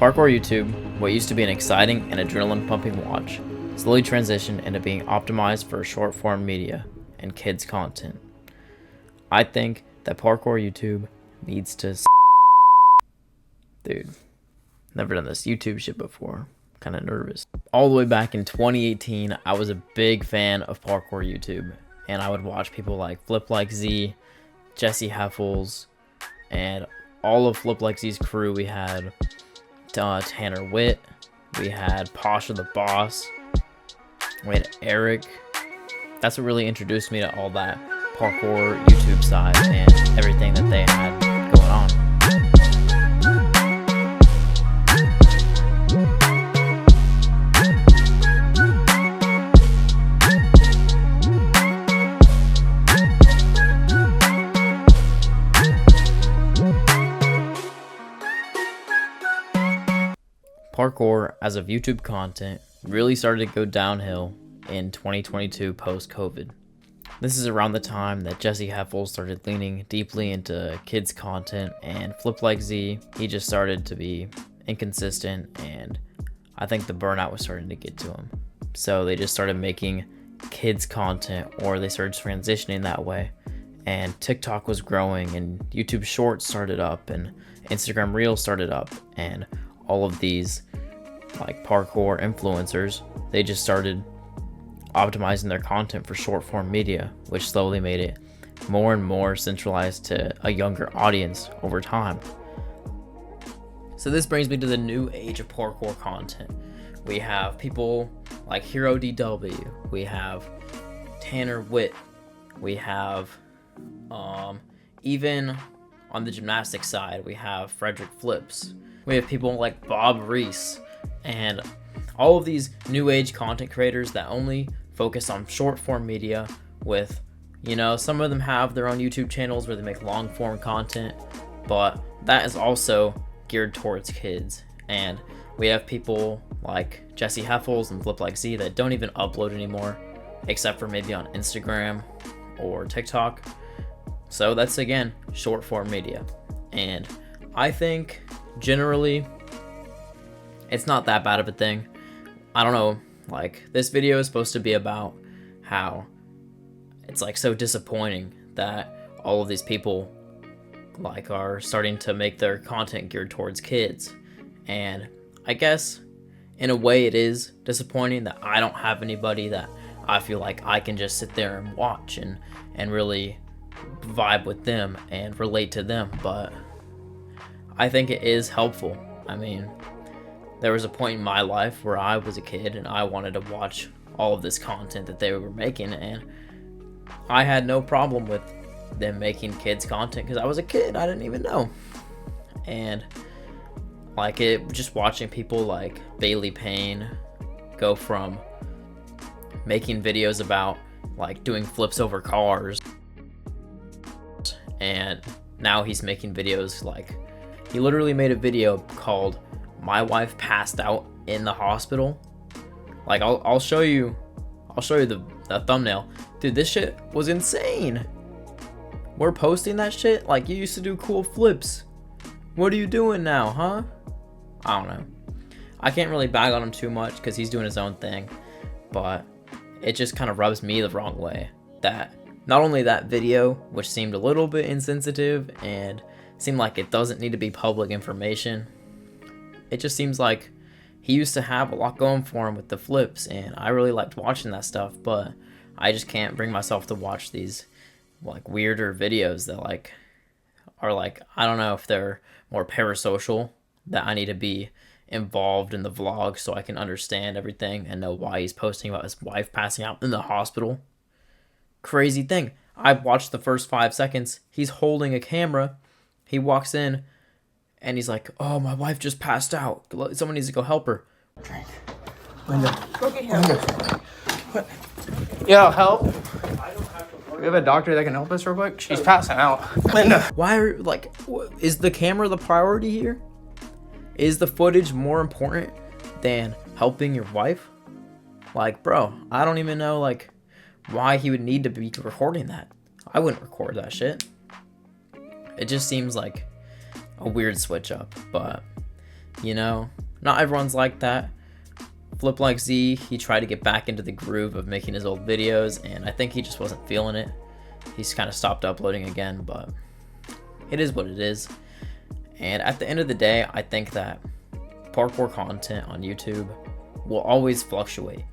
Parkour YouTube, what used to be an exciting and adrenaline-pumping watch, slowly transitioned into being optimized for short-form media and kids content. I think that Parkour YouTube needs to Dude, never done this YouTube shit before. Kind of nervous. All the way back in 2018, I was a big fan of Parkour YouTube, and I would watch people like Flip Like Z, Jesse Heffels, and all of Flip Like Z's crew. We had Tanner Witt, we had Pasha the Boss, we had Eric. That's what really introduced me to all that Parkour YouTube side and everything that they had going on. Parkour as of YouTube content really started to go downhill in 2022 post-COVID. This is around the time that Jesse Heffels started leaning deeply into kids content, and Flip Like Z, he just started to be inconsistent, and I think the burnout was starting to get to him. So they just started making kids content, or they started transitioning that way, and TikTok was growing, and YouTube Shorts started up, and Instagram Reels started up, and all of these like parkour influencers, they just started optimizing their content for short form media, which slowly made it more and more centralized to a younger audience over time. So this brings me to the new age of parkour content. We have people like Hero DW, we have Tanner Witt, we have even on the gymnastics side, we have Frederick Flips. We have people like Bob Reese, and all of these new age content creators that only focus on short form media with, you know, some of them have their own YouTube channels where they make long form content, but that is also geared towards kids. And we have people like Jesse Heffels and Flip Like Z that don't even upload anymore, except for maybe on Instagram or TikTok. So that's, again, short form media. And I think generally it's not that bad of a thing. I don't know, like, this video is supposed to be about how it's like so disappointing that all of these people like are starting to make their content geared towards kids. And I guess in a way it is disappointing that I don't have anybody that I feel like I can just sit there and watch and really vibe with them and relate to them. But I think it is helpful. I mean, there was a point in my life where I was a kid and I wanted to watch all of this content that they were making, and I had no problem with them making kids content because I was a kid. I didn't even know. And like it, just watching people like Bailey Payne go from making videos about like doing flips over cars, and now he's making videos like, he literally made a video called "My Wife Passed Out in the Hospital." Like I'll show you the thumbnail. Dude, this shit was insane. We're posting that shit like you used to do cool flips. What are you doing now, huh? I don't know. I can't really bag on him too much because he's doing his own thing, but it just kind of rubs me the wrong way that not only that video, which seemed a little bit insensitive and seemed like it doesn't need to be public information, it just seems like he used to have a lot going for him with the flips, and I really liked watching that stuff, but I just can't bring myself to watch these like weirder videos that like are like, I don't know if they're more parasocial, that I need to be involved in the vlog so I can understand everything and know why he's posting about his wife passing out in the hospital. Crazy thing, I watched the first 5 seconds, he's holding a camera, he walks in and he's like, "Oh, my wife just passed out. Someone needs to go help her." Linda. Go get help. Linda. What? Yeah, help. We have a doctor that can help us real quick. She's passing out. Linda. Why are, like, is the camera the priority here? Is the footage more important than helping your wife? Like, bro, I don't even know, like, why he would need to be recording that. I wouldn't record that shit. It just seems like a weird switch up, but you know? Not everyone's like that. Flip Like Z, he tried to get back into the groove of making his old videos, and I think he just wasn't feeling it. He's kind of stopped uploading again, but it is what it is. And at the end of the day, I think that parkour content on YouTube will always fluctuate.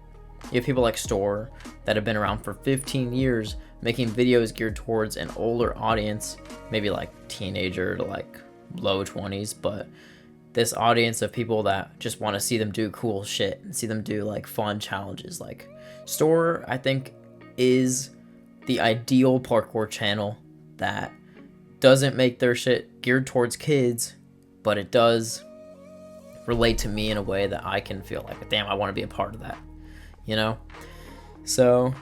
You have people like Store that have been around for 15 years making videos geared towards an older audience, maybe like teenager to like low 20s, but this audience of people that just want to see them do cool shit and see them do like fun challenges. Like Store, I think, is the ideal parkour channel that doesn't make their shit geared towards kids, but it does relate to me in a way that I can feel like, damn, I want to be a part of that, you know? So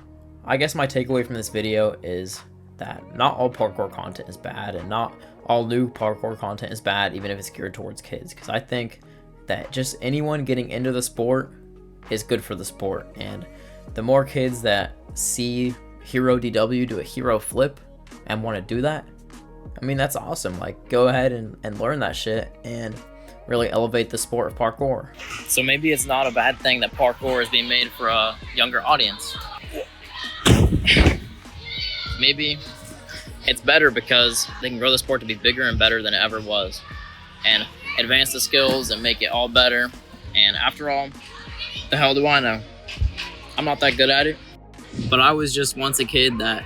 I guess my takeaway from this video is that not all parkour content is bad, and not all new parkour content is bad, even if it's geared towards kids, because I think that just anyone getting into the sport is good for the sport. And the more kids that see Hero DW do a hero flip and want to do that, I mean, that's awesome. Like, go ahead and learn that shit and really elevate the sport of parkour. So maybe it's not a bad thing that parkour is being made for a younger audience. Maybe it's better because they can grow the sport to be bigger and better than it ever was, and advance the skills and make it all better. And after all, the hell do I know? I'm not that good at it. But I was just once a kid that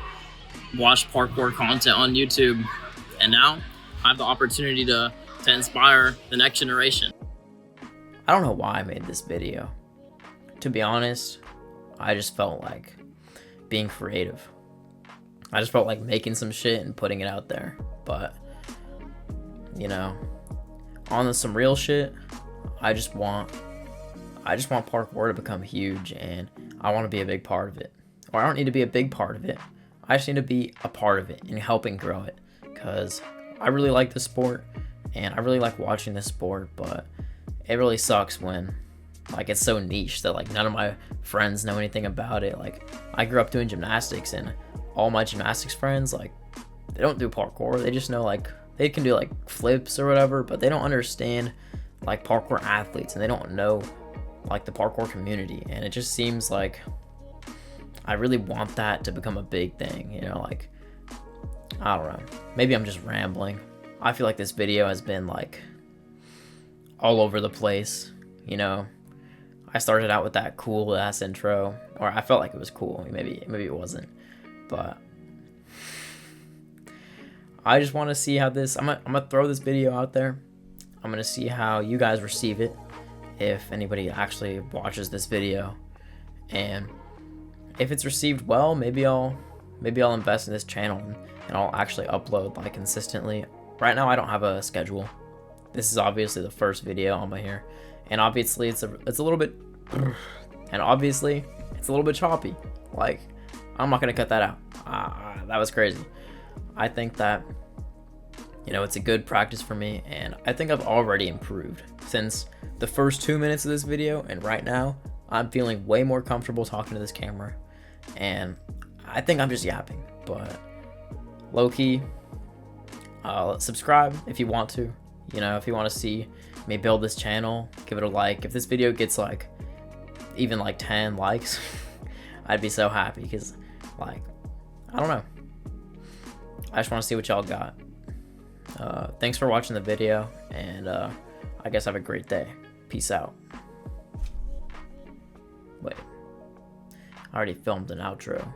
watched parkour content on YouTube, and now I have the opportunity to inspire the next generation. I don't know why I made this video. To be honest, I just felt like being creative. I just felt like making some shit and putting it out there. But, you know, on some real shit, I just want parkour to become huge, and I want to be a big part of it. Or I don't need to be a big part of it. I just need to be a part of it and helping grow it, because I really like the sport and I really like watching this sport, but it really sucks when like it's so niche that like none of my friends know anything about it. Like, I grew up doing gymnastics, and all my gymnastics friends, like, they don't do parkour. They just know like they can do like flips or whatever, but they don't understand like parkour athletes, and they don't know like the parkour community. And it just seems like I really want that to become a big thing, you know? Like, I don't know, maybe I'm just rambling. I feel like this video has been like all over the place, you know? I started out with that cool ass intro, or I felt like it was cool. Maybe it wasn't, but I just want to see how this, I'm gonna throw this video out there. I'm gonna see how you guys receive it, if anybody actually watches this video, and if it's received well, maybe I'll invest in this channel and I'll actually upload like consistently. Right now I don't have a schedule. This is obviously the first video on my here, and obviously it's a little bit, and obviously it's a little bit choppy. Like, I'm not gonna cut that out. That was crazy. I think that, you know, it's a good practice for me, and I think I've already improved since the first 2 minutes of this video, and right now I'm feeling way more comfortable talking to this camera, and I think I'm just yapping. But low-key, subscribe if you want to. You know, if you want to see me build this channel, give it a like. If this video gets like even like 10 likes, I'd be so happy, because like, I don't know, I just want to see what y'all got. Thanks for watching the video, and I guess have a great day. Peace out. Wait, I already filmed an outro.